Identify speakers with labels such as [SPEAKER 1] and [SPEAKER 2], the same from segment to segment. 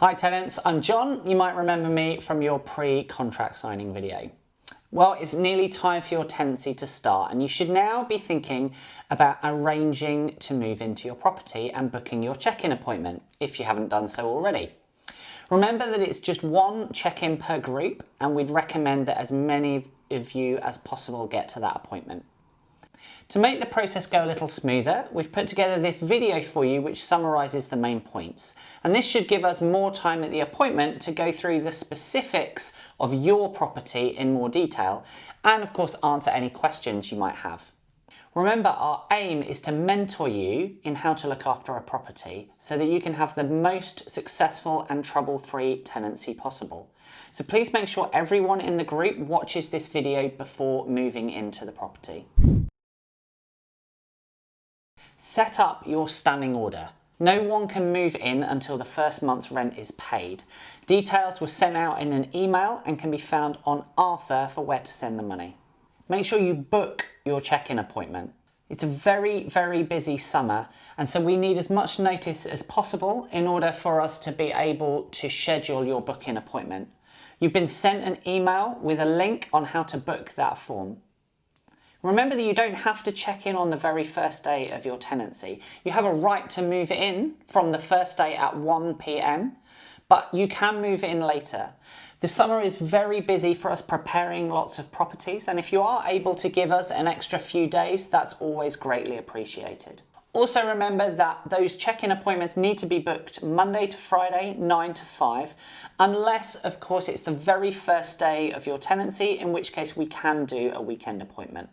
[SPEAKER 1] Hi tenants, I'm John. You might remember me from your pre-contract signing video. Well, it's nearly time for your tenancy to start and you should now be thinking about arranging to move into your property and booking your check-in appointment if you haven't done so already. Remember that it's just one check-in per group and we'd recommend that as many of you as possible get to that appointment. To make the process go a little smoother, we've put together this video for you which summarises the main points. And this should give us more time at the appointment to go through the specifics of your property in more detail and of course answer any questions you might have. Remember, our aim is to mentor you in how to look after a property so that you can have the most successful and trouble-free tenancy possible. So please make sure everyone in the group watches this video before moving into the property. Set up your standing order. No one can move in until the first month's rent is paid. Details were sent out in an email and can be found on Arthur for where to send the money. Make sure you book your check-in appointment. It's a very busy summer and so we need as much notice as possible in order for us to be able to schedule your booking appointment. You've been sent an email with a link on how to book that form. Remember that you don't have to check in on the very first day of your tenancy. You have a right to move in from the first day at 1 p.m, but you can move in later. The summer is very busy for us preparing lots of properties, and if you are able to give us an extra few days, that's always greatly appreciated. Also remember that those check-in appointments need to be booked Monday to Friday, 9 to 5, unless of course it's the very first day of your tenancy, in which case we can do a weekend appointment.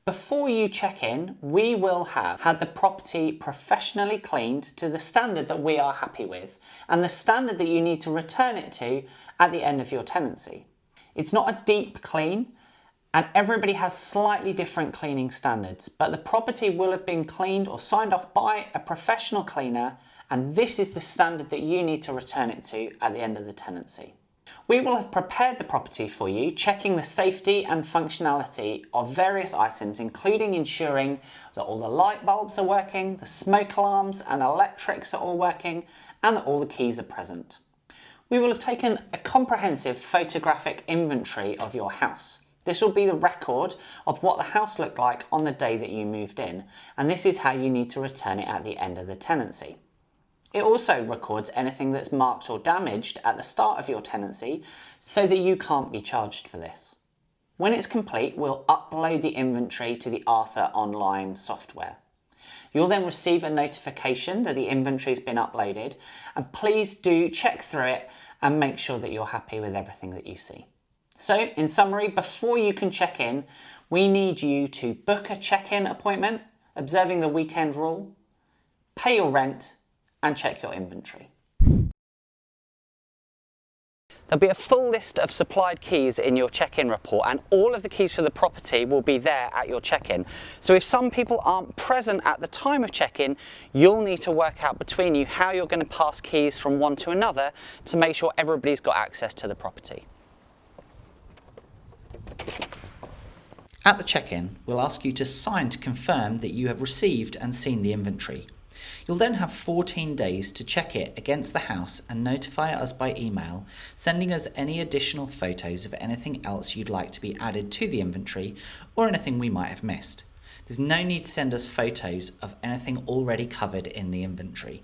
[SPEAKER 1] Before you check in, we will have had the property professionally cleaned to the standard that we are happy with and the standard that you need to return it to at the end of your tenancy. It's not a deep clean and everybody has slightly different cleaning standards, but the property will have been cleaned or signed off by a professional cleaner and this is the standard that you need to return it to at the end of the tenancy. We will have prepared the property for you, checking the safety and functionality of various items, including ensuring that all the light bulbs are working, the smoke alarms and electrics are all working, and that all the keys are present. We will have taken a comprehensive photographic inventory of your house. This will be the record of what the house looked like on the day that you moved in, and this is how you need to return it at the end of the tenancy. It also records anything that's marked or damaged at the start of your tenancy so that you can't be charged for this. When it's complete, we'll upload the inventory to the Arthur online software. You'll then receive a notification that the inventory has been uploaded, and please do check through it and make sure that you're happy with everything that you see. So in summary, before you can check in, we need you to book a check-in appointment, observing the weekend rule, pay your rent, and check your inventory. There'll be a full list of supplied keys in your check-in report and all of the keys for the property will be there at your check-in. So if some people aren't present at the time of check-in, you'll need to work out between you how you're going to pass keys from one to another to make sure everybody's got access to the property. At the check-in, we'll ask you to sign to confirm that you have received and seen the inventory. You'll then have 14 days to check it against the house and notify us by email, sending us any additional photos of anything else you'd like to be added to the inventory or anything we might have missed. There's no need to send us photos of anything already covered in the inventory.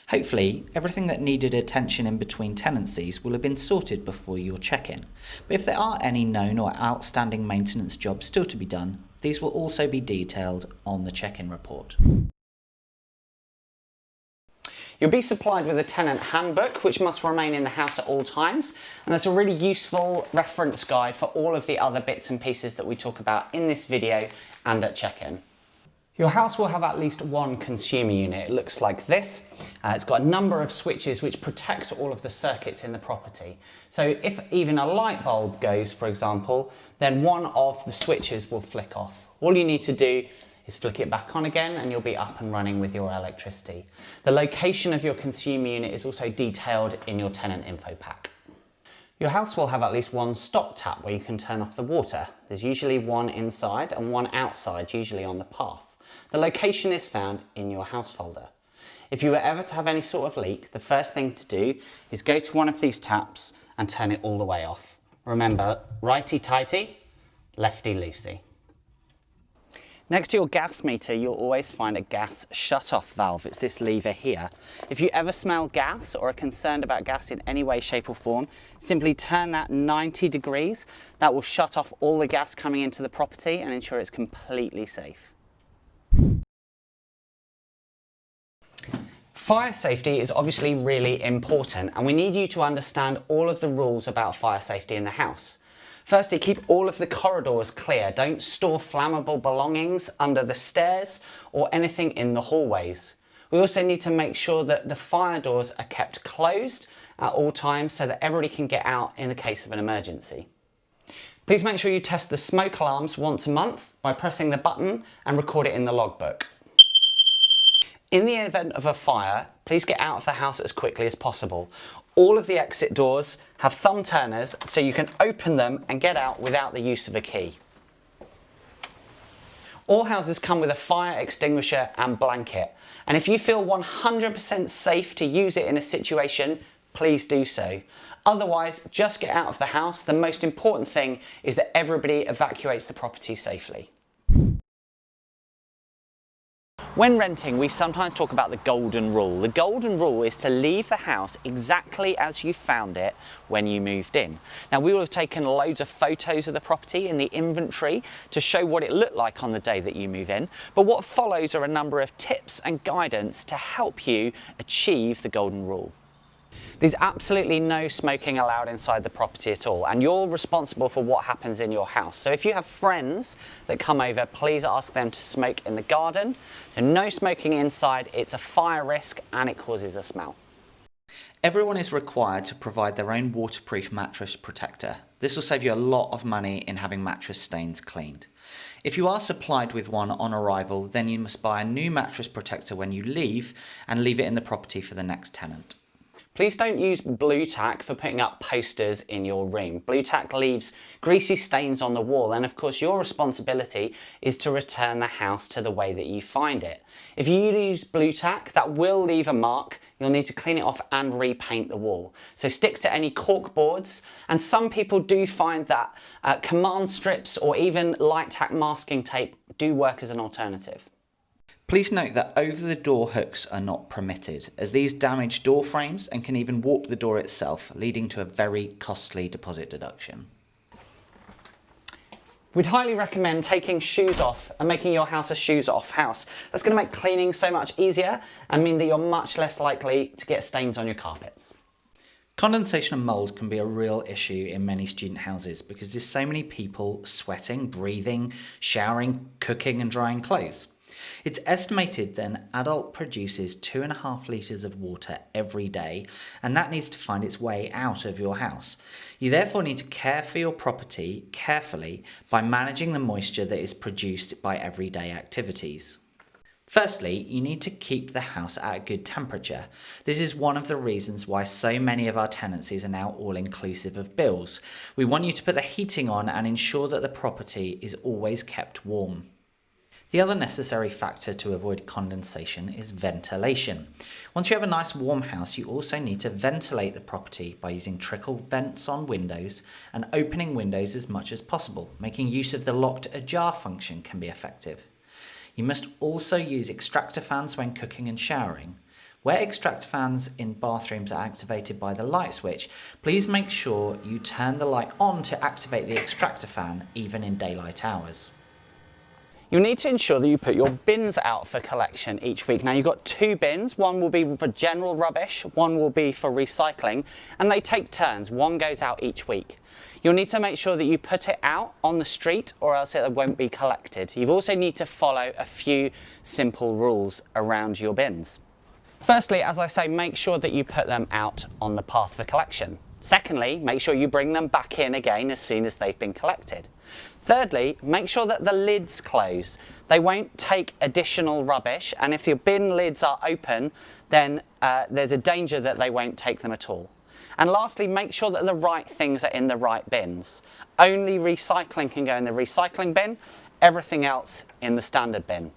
[SPEAKER 1] Hopefully, everything that needed attention in between tenancies will have been sorted before your check-in. But if there are any known or outstanding maintenance jobs still to be done, these will also be detailed on the check-in report. You'll be supplied with a tenant handbook which must remain in the house at all times, and there's a really useful reference guide for all of the other bits and pieces that we talk about in this video and at check-in. Your house will have at least one consumer unit. It looks like this. It's got a number of switches which protect all of the circuits in the property. So if even a light bulb goes, for example, then one of the switches will flick off. All you need to do is flick it back on again and you'll be up and running with your electricity. The location of your consumer unit is also detailed in your tenant info pack. Your house will have at least one stop tap where you can turn off the water. There's usually one inside and one outside, usually on the path. The location is found in your house folder. If you were ever to have any sort of leak, the first thing to do is go to one of these taps and turn it all the way off. Remember, righty-tighty, lefty-loosey. Next to your gas meter, you'll always find a gas shut-off valve. It's this lever here. If you ever smell gas or are concerned about gas in any way, shape or form, simply turn that 90 degrees. That will shut off all the gas coming into the property and ensure it's completely safe. Fire safety is obviously really important, and we need you to understand all of the rules about fire safety in the house. Firstly, keep all of the corridors clear. Don't store flammable belongings under the stairs or anything in the hallways. We also need to make sure that the fire doors are kept closed at all times so that everybody can get out in the case of an emergency. Please make sure you test the smoke alarms once a month by pressing the button and record it in the logbook. In the event of a fire, please get out of the house as quickly as possible. All of the exit doors have thumb turners so you can open them and get out without the use of a key. All houses come with a fire extinguisher and blanket, and if you feel 100% safe to use it in a situation, please do so. Otherwise, just get out of the house. The most important thing is that everybody evacuates the property safely. When renting, we sometimes talk about the golden rule. The golden rule is to leave the house exactly as you found it when you moved in. Now, we will have taken loads of photos of the property in the inventory to show what it looked like on the day that you move in, but what follows are a number of tips and guidance to help you achieve the golden rule. There's absolutely no smoking allowed inside the property at all, and you're responsible for what happens in your house. So if you have friends that come over, please ask them to smoke in the garden. So no smoking inside, it's a fire risk and it causes a smell. Everyone is required to provide their own waterproof mattress protector. This will save you a lot of money in having mattress stains cleaned. If you are supplied with one on arrival, then you must buy a new mattress protector when you leave and leave it in the property for the next tenant. Please don't use blue tack for putting up posters in your room. Blue tack leaves greasy stains on the wall, and of course your responsibility is to return the house to the way that you find it. If you use blue tack, that will leave a mark. You'll need to clean it off and repaint the wall. So stick to any cork boards, and some people do find that command strips or even light tack masking tape do work as an alternative. Please note that over-the-door hooks are not permitted, as these damage door frames and can even warp the door itself, leading to a very costly deposit deduction. We'd highly recommend taking shoes off and making your house a shoes-off house. That's going to make cleaning so much easier and mean that you're much less likely to get stains on your carpets. Condensation and mould can be a real issue in many student houses because there's so many people sweating, breathing, showering, cooking and drying clothes. It's estimated that an adult produces 2.5 litres of water every day, and that needs to find its way out of your house. You therefore need to care for your property carefully by managing the moisture that is produced by everyday activities. Firstly, you need to keep the house at a good temperature. This is one of the reasons why so many of our tenancies are now all inclusive of bills. We want you to put the heating on and ensure that the property is always kept warm. The other necessary factor to avoid condensation is ventilation. Once you have a nice warm house, you also need to ventilate the property by using trickle vents on windows and opening windows as much as possible. Making use of the locked ajar function can be effective. You must also use extractor fans when cooking and showering. Where extractor fans in bathrooms are activated by the light switch, please make sure you turn the light on to activate the extractor fan even in daylight hours. You'll need to ensure that you put your bins out for collection each week. Now you've got 2 bins, one will be for general rubbish, one will be for recycling, and they take turns, one goes out each week. You'll need to make sure that you put it out on the street or else it won't be collected. You also need to follow a few simple rules around your bins. Firstly, as I say, make sure that you put them out on the path for collection. Secondly, make sure you bring them back in again as soon as they've been collected. Thirdly, make sure that the lids close. They won't take additional rubbish, and if your bin lids are open, then there's a danger that they won't take them at all. And lastly, make sure that the right things are in the right bins. Only recycling can go in the recycling bin, everything else in the standard bin.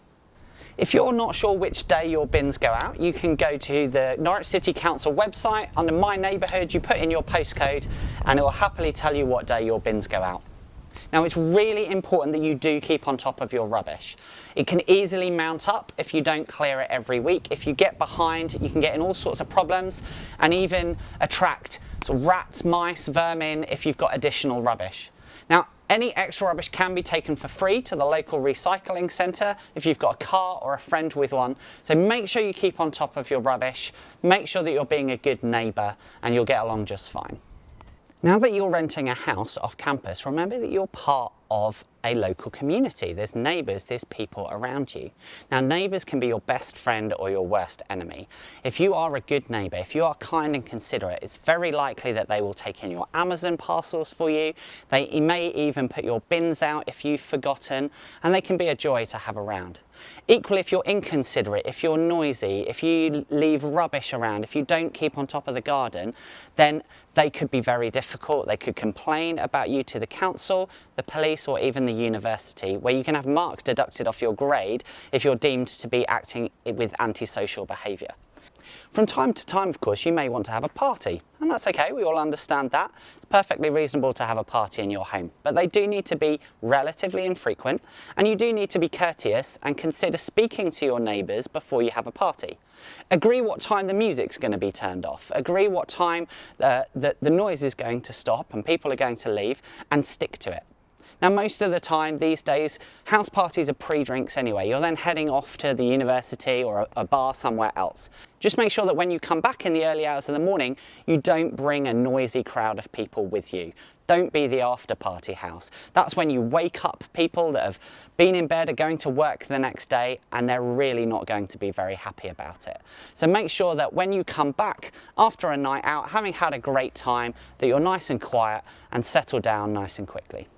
[SPEAKER 1] If you're not sure which day your bins go out, you can go to the Norwich City Council website. Under My Neighbourhood, you put in your postcode and it will happily tell you what day your bins go out. Now, it's really important that you do keep on top of your rubbish. It can easily mount up if you don't clear it every week. If you get behind, you can get in all sorts of problems and even attract sort of rats, mice, vermin if you've got additional rubbish. Now, any extra rubbish can be taken for free to the local recycling centre if you've got a car or a friend with one. So make sure you keep on top of your rubbish, make sure that you're being a good neighbour and you'll get along just fine. Now that you're renting a house off campus, remember that you're part of a local community. There's neighbours, there's people around you. Now, neighbours can be your best friend or your worst enemy. If you are a good neighbour, if you are kind and considerate, it's very likely that they will take in your Amazon parcels for you. They may even put your bins out if you've forgotten, and they can be a joy to have around. Equally, if you're inconsiderate, if you're noisy, if you leave rubbish around, if you don't keep on top of the garden, then they could be very difficult. They could complain about you to the council, the police, or even the university, where you can have marks deducted off your grade if you're deemed to be acting with antisocial behaviour. From time to time, of course, you may want to have a party, and that's okay, we all understand that. It's perfectly reasonable to have a party in your home, but they do need to be relatively infrequent, and you do need to be courteous and consider speaking to your neighbours before you have a party. Agree what time the music's going to be turned off, agree what time the noise is going to stop and people are going to leave, and stick to it. Now, most of the time these days, house parties are pre-drinks anyway. You're then heading off to the university or a bar somewhere else. Just make sure that when you come back in the early hours of the morning, you don't bring a noisy crowd of people with you. Don't be the after party house. That's when you wake up people that have been in bed, are going to work the next day, and they're really not going to be very happy about it. So make sure that when you come back after a night out, having had a great time, that you're nice and quiet and settle down nice and quickly.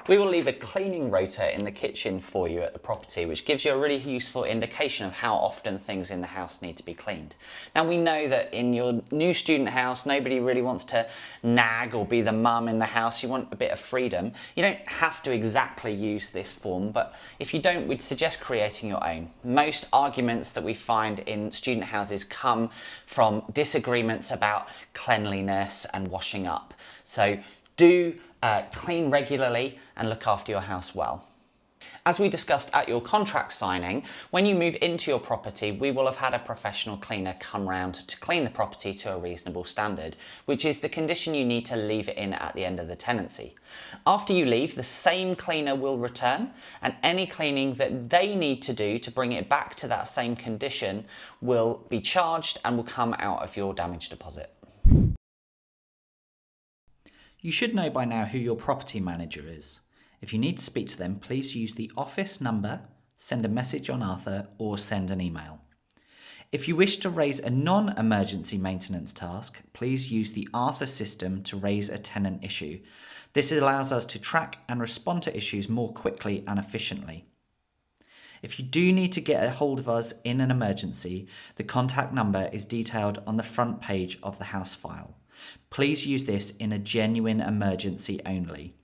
[SPEAKER 1] We will leave a cleaning rota in the kitchen for you at the property, which gives you a really useful indication of how often things in the house need to be cleaned. Now, we know that in your new student house, nobody really wants to nag or be the mum in the house. You want a bit of freedom. You don't have to exactly use this form, but if you don't, we'd suggest creating your own. Most arguments that we find in student houses come from disagreements about cleanliness and washing up. So do clean regularly and look after your house well. As we discussed at your contract signing, when you move into your property, we will have had a professional cleaner come round to clean the property to a reasonable standard, which is the condition you need to leave it in at the end of the tenancy. After you leave, the same cleaner will return, and any cleaning that they need to do to bring it back to that same condition will be charged and will come out of your damage deposit.
[SPEAKER 2] You should know by now who your property manager is. If you need to speak to them, please use the office number, send a message on Arthur, or send an email. If you wish to raise a non-emergency maintenance task, please use the Arthur system to raise a tenant issue. This allows us to track and respond to issues more quickly and efficiently. If you do need to get a hold of us in an emergency, the contact number is detailed on the front page of the house file. Please use this in a genuine emergency only.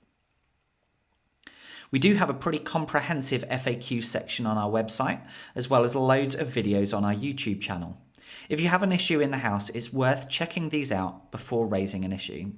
[SPEAKER 2] We do have a pretty comprehensive FAQ section on our website, as well as loads of videos on our YouTube channel. If you have an issue in the house, it's worth checking these out before raising an issue.